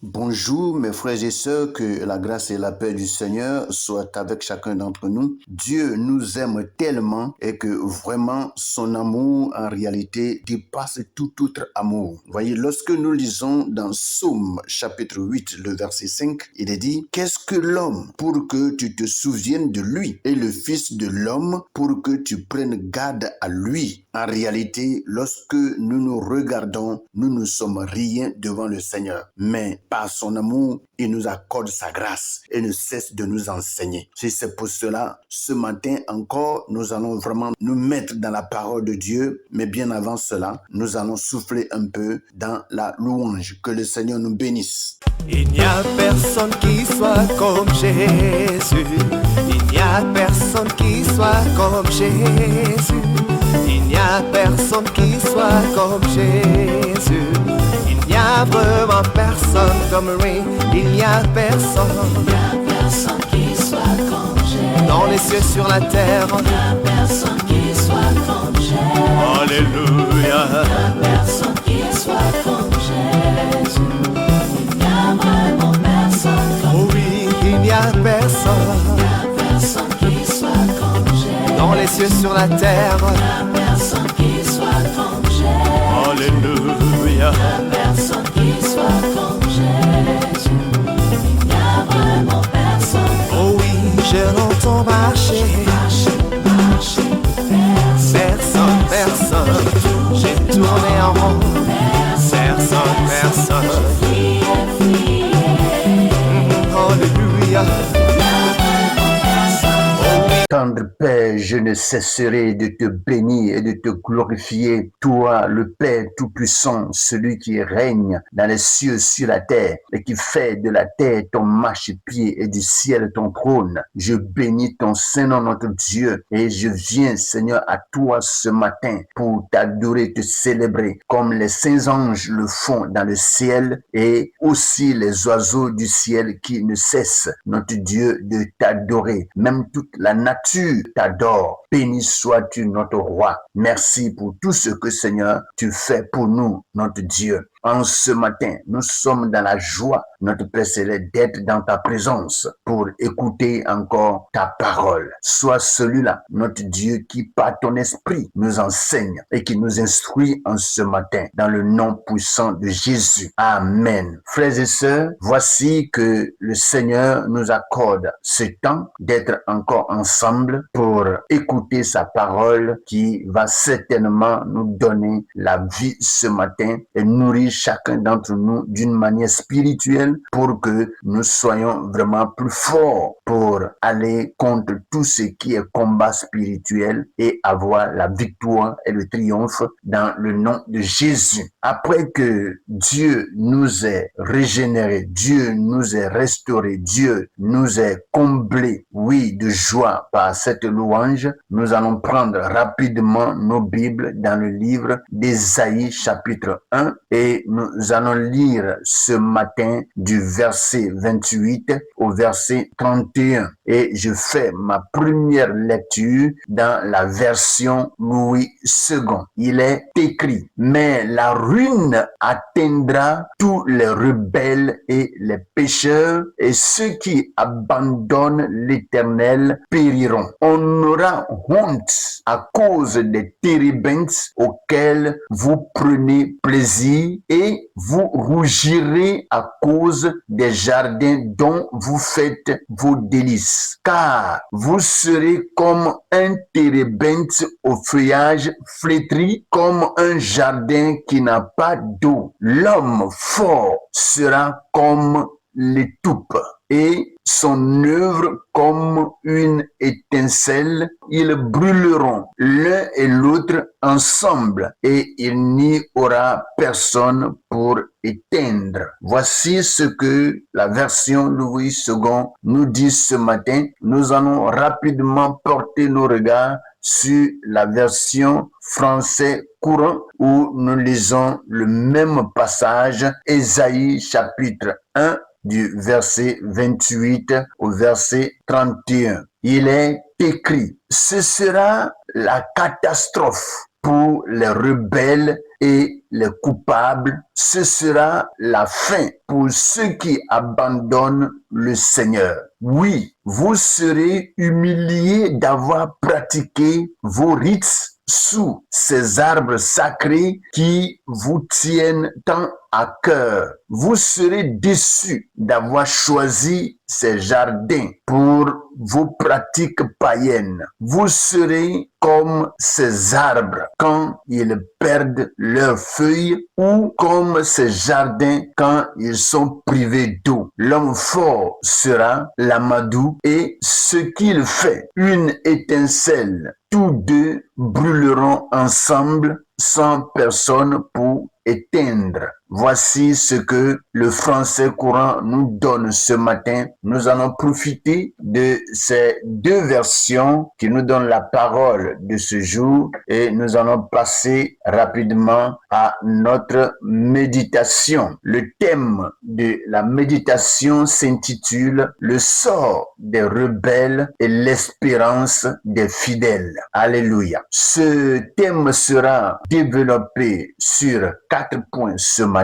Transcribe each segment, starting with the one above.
Bonjour mes frères et sœurs, que la grâce et la paix du Seigneur soient avec chacun d'entre nous. Dieu nous aime tellement et que vraiment son amour en réalité dépasse tout autre amour. Voyez, lorsque nous lisons dans Psaume chapitre 8, le verset 5, il est dit: qu'est-ce que l'homme pour que tu te souviennes de lui, et le fils de l'homme pour que tu prennes garde à lui. En réalité, lorsque nous nous regardons, nous ne sommes rien devant le Seigneur. Mais par son amour, il nous accorde sa grâce et ne cesse de nous enseigner. C'est pour cela, ce matin encore, nous allons vraiment nous mettre dans la parole de Dieu. Mais bien avant cela, nous allons souffler un peu dans la louange. Que le Seigneur nous bénisse. Il n'y a personne qui soit comme Jésus. Il n'y a personne qui soit comme Jésus. Il n'y a personne qui soit comme Jésus. Il n'y a vraiment personne comme lui. Il n'y a personne. Il n'y a personne qui soit comme Jésus. Dans les cieux, sur la terre. Il n'y a personne qui soit comme Jésus. Alléluia. Il n'y a personne qui soit comme Jésus. Il n'y a vraiment personne comme Oh oui, il n'y a personne. Il n'y a personne qui soit comme Jésus. Dans les cieux, sur la terre. Il n'y a personne qui soit comme Jésus. Alléluia. Il n'y a personne qui soit comme Jésus. Il n'y a vraiment personne. Oh oui, je l'entends marcher. Marcher, Personne, personne. J'ai tourné en rond. Personne. Alléluia. Tendre Père, je ne cesserai de te bénir et de te glorifier, toi, le Père Tout-Puissant, celui qui règne dans les cieux sur la terre et qui fait de la terre ton marchepied et du ciel ton trône. Je bénis ton Saint-Nom, notre Dieu, et je viens, Seigneur, à toi ce matin pour t'adorer, te célébrer, comme les saints anges le font dans le ciel et aussi les oiseaux du ciel qui ne cessent, notre Dieu, de t'adorer. Même toute la nature t'adore. Béni sois-tu, notre roi. Merci pour tout ce que, Seigneur, tu fais pour nous, notre Dieu. En ce matin, nous sommes dans la joie, notre Père céleste, d'être dans ta présence pour écouter encore ta parole. Sois celui-là, notre Dieu, qui par ton esprit nous enseigne et qui nous instruit en ce matin, dans le nom puissant de Jésus. Amen. Frères et sœurs, voici que le Seigneur nous accorde ce temps d'être encore ensemble pour écouter sa parole qui va certainement nous donner la vie ce matin et nourrir chacun d'entre nous d'une manière spirituelle pour que nous soyons vraiment plus forts pour aller contre tout ce qui est combat spirituel et avoir la victoire et le triomphe dans le nom de Jésus. Après que Dieu nous ait régénérés, Dieu nous ait restaurés, Dieu nous ait comblés, oui, de joie par cette louange, nous allons prendre rapidement nos Bibles dans le livre d'Ésaïe chapitre 1 et nous allons lire ce matin du verset 28 au verset 31. Et je fais ma première lecture dans la version Louis II. Il est écrit: mais la ruine atteindra tous les rebelles et les pécheurs, et ceux qui abandonnent l'Éternel périront. On aura honte à cause des térébinths auxquels vous prenez plaisir, et vous rougirez à cause des jardins dont vous faites vos délices. Car vous serez comme un térébinthe au feuillage flétri, comme un jardin qui n'a pas d'eau. L'homme fort sera comme l'étoupe, et son œuvre comme une étincelle. Ils brûleront l'un et l'autre ensemble, et il n'y aura personne pour éteindre. Voici ce que la version Louis II nous dit ce matin. Nous allons rapidement porter nos regards sur la version français courant où nous lisons le même passage, Ésaïe chapitre 1, du verset 28 au verset 31. Il est écrit: ce sera la catastrophe pour les rebelles et les coupables. Ce sera la fin pour ceux qui abandonnent le Seigneur. Oui, vous serez humiliés d'avoir pratiqué vos rites sous ces arbres sacrés qui vous tiennent tant à cœur. Vous serez déçus d'avoir choisi ces jardins pour vos pratiques païennes. Vous serez comme ces arbres quand ils perdent leurs feuilles ou comme ces jardins quand ils sont privés d'eau. L'homme fort sera l'amadou et ce qu'il fait, une étincelle. Tous deux brûleront ensemble sans personne pour éteindre. Voici ce que le français courant nous donne ce matin. Nous allons profiter de ces deux versions qui nous donnent la parole de ce jour et nous allons passer rapidement à notre méditation. Le thème de la méditation s'intitule « Le sort des rebelles et l'espérance des fidèles ». Alléluia. Ce thème sera développé sur 4 points ce matin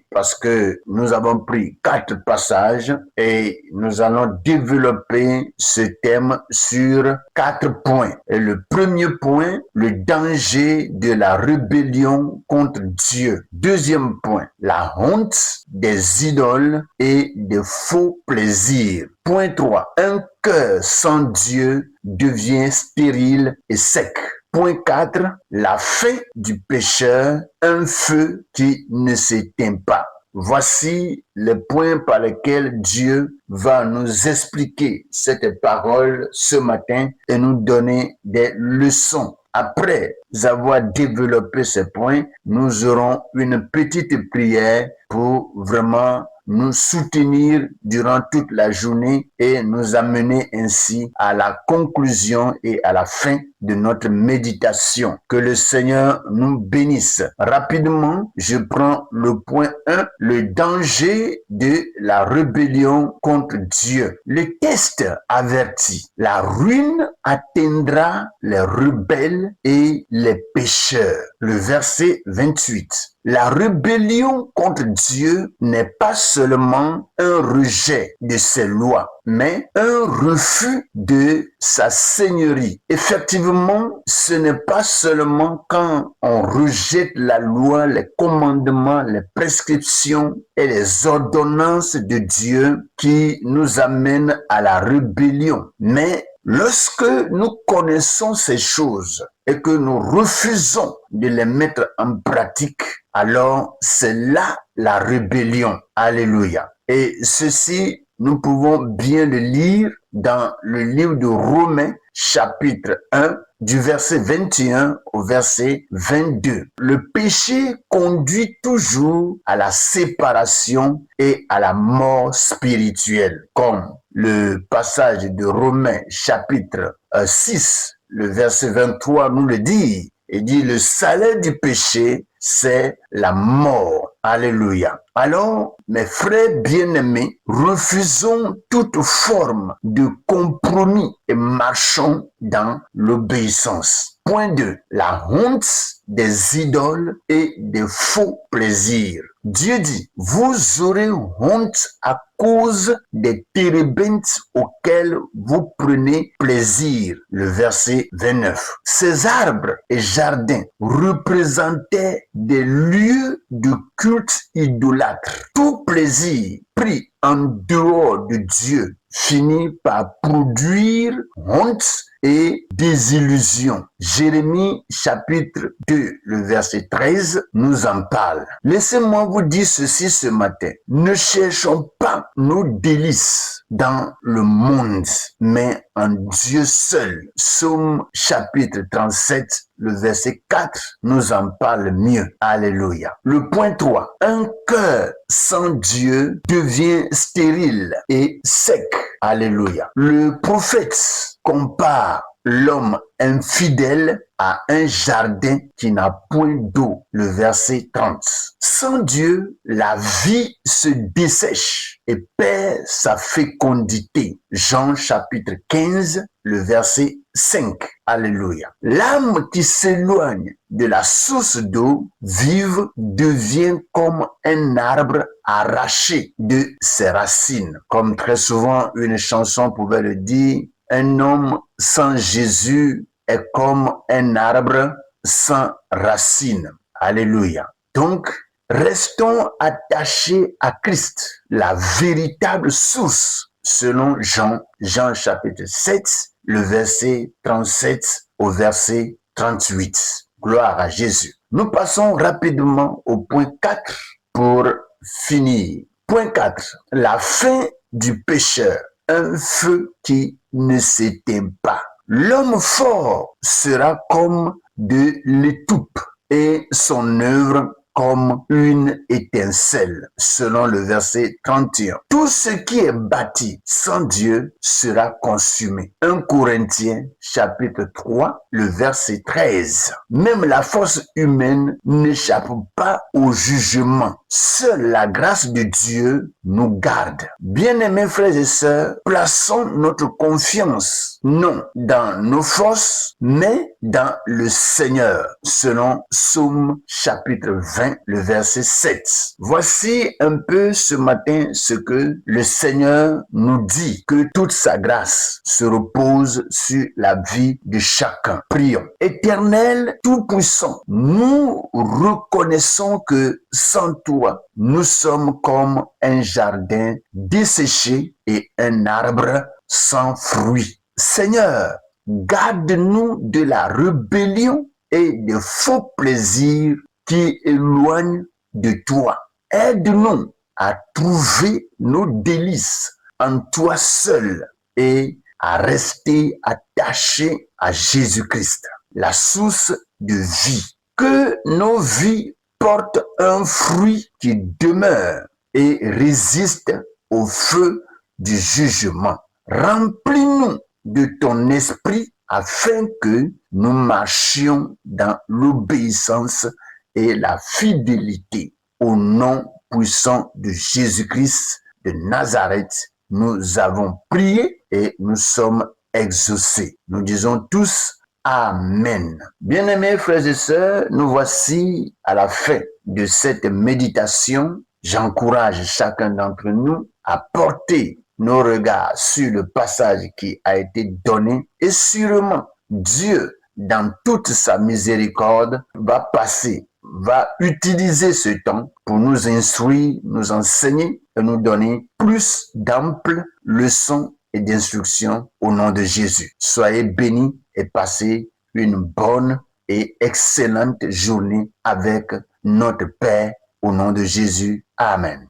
parce que nous avons pris 4 passages et nous allons développer ce thème sur 4 points. Et le premier point, le danger de la rébellion contre Dieu. Deuxième point, la honte des idoles et des faux plaisirs. Point 3, un cœur sans Dieu devient stérile et sec. Point 4, la fin du pécheur, un feu qui ne s'éteint pas. Voici les points par lesquels Dieu va nous expliquer cette parole ce matin et nous donner des leçons. Après avoir développé ces points, nous aurons une petite prière pour vraiment nous soutenir durant toute la journée et nous amener ainsi à la conclusion et à la fin de notre méditation. Que le Seigneur nous bénisse. Rapidement, je prends le point 1, le danger de la rébellion contre Dieu. Le texte avertit, la ruine atteindra les rebelles et les pécheurs. Le verset 28. La rébellion contre Dieu n'est pas seulement un rejet de ses lois, mais un refus de sa seigneurie. Effectivement, ce n'est pas seulement quand on rejette la loi, les commandements, les prescriptions et les ordonnances de Dieu qui nous amènent à la rébellion, mais lorsque nous connaissons ces choses et que nous refusons de les mettre en pratique, alors c'est là la rébellion. Alléluia. Et ceci, nous pouvons bien le lire dans le livre de Romains, chapitre 1, du verset 21 au verset 22. Le péché conduit toujours à la séparation et à la mort spirituelle, comme le passage de Romains, chapitre 6, le verset 23 nous le dit. Il dit, le salaire du péché, c'est la mort. Alléluia. Alors, mes frères bien-aimés, refusons toute forme de compromis et marchons dans l'obéissance. Point 2. La honte des idoles et des faux plaisirs. Dieu dit, vous aurez honte à cause des térébintes auxquels vous prenez plaisir. Le verset 29. Ces arbres et jardins représentaient des lieux de culte idolâtre. Tout plaisir pris en dehors de Dieu finit par produire honte et désillusion. Jérémie chapitre 2, le verset 13 nous en parle. Laissez-moi vous dire ceci ce matin. Ne cherchons pas nos délices dans le monde, mais en Dieu seul. Psaume chapitre 37, le verset 4 nous en parle mieux. Alléluia. Le point 3. Un cœur sans Dieu devient stérile et sec. Alléluia. Le prophète compare l'homme infidèle à un jardin qui n'a point d'eau. Le verset 30. Sans Dieu, la vie se dessèche et perd sa fécondité. Jean chapitre 15, le verset 5. Alléluia. L'âme qui s'éloigne de la source d'eau vive devient comme un arbre arraché de ses racines. Comme très souvent une chanson pouvait le dire, un homme sans Jésus est comme un arbre sans racines. Alléluia. Donc, restons attachés à Christ, la véritable source, selon Jean chapitre 7, le verset 37 au verset 38. Gloire à Jésus. Nous passons rapidement au point 4 pour finir. Point 4. La fin du pécheur. Un feu qui ne s'éteint pas. L'homme fort sera comme de l'étoupe et son œuvre comme une étincelle, selon le verset 31. Tout ce qui est bâti sans Dieu sera consumé. 1 Corinthiens chapitre 3, le verset 13. Même la force humaine n'échappe pas au jugement. Seule la grâce de Dieu nous garde. Bien-aimés frères et sœurs, plaçons notre confiance non dans nos forces, mais dans le Seigneur, selon Psaume chapitre 20, le verset 7. Voici un peu ce matin ce que le Seigneur nous dit, que toute sa grâce se repose sur la vie de chacun. Prions. Éternel, Tout-Puissant, nous reconnaissons que sans toi, nous sommes comme un jardin desséché et un arbre sans fruits. Seigneur, garde-nous de la rébellion et des faux plaisirs qui éloignent de toi. Aide-nous à trouver nos délices en toi seul et à rester attachés à Jésus-Christ, la source de vie. Que nos vies portent un fruit qui demeure et résiste au feu du jugement. Remplis-nous de ton esprit afin que nous marchions dans l'obéissance et la fidélité. Au nom puissant de Jésus-Christ de Nazareth, nous avons prié et nous sommes exaucés. Nous disons tous Amen. Bien-aimés frères et sœurs, nous voici à la fin de cette méditation. J'encourage chacun d'entre nous à porter nos regards sur le passage qui a été donné et sûrement Dieu, dans toute sa miséricorde, va utiliser ce temps pour nous instruire, nous enseigner et nous donner plus d'amples leçons et d'instructions au nom de Jésus. Soyez bénis et passez une bonne et excellente journée avec notre Père au nom de Jésus. Amen.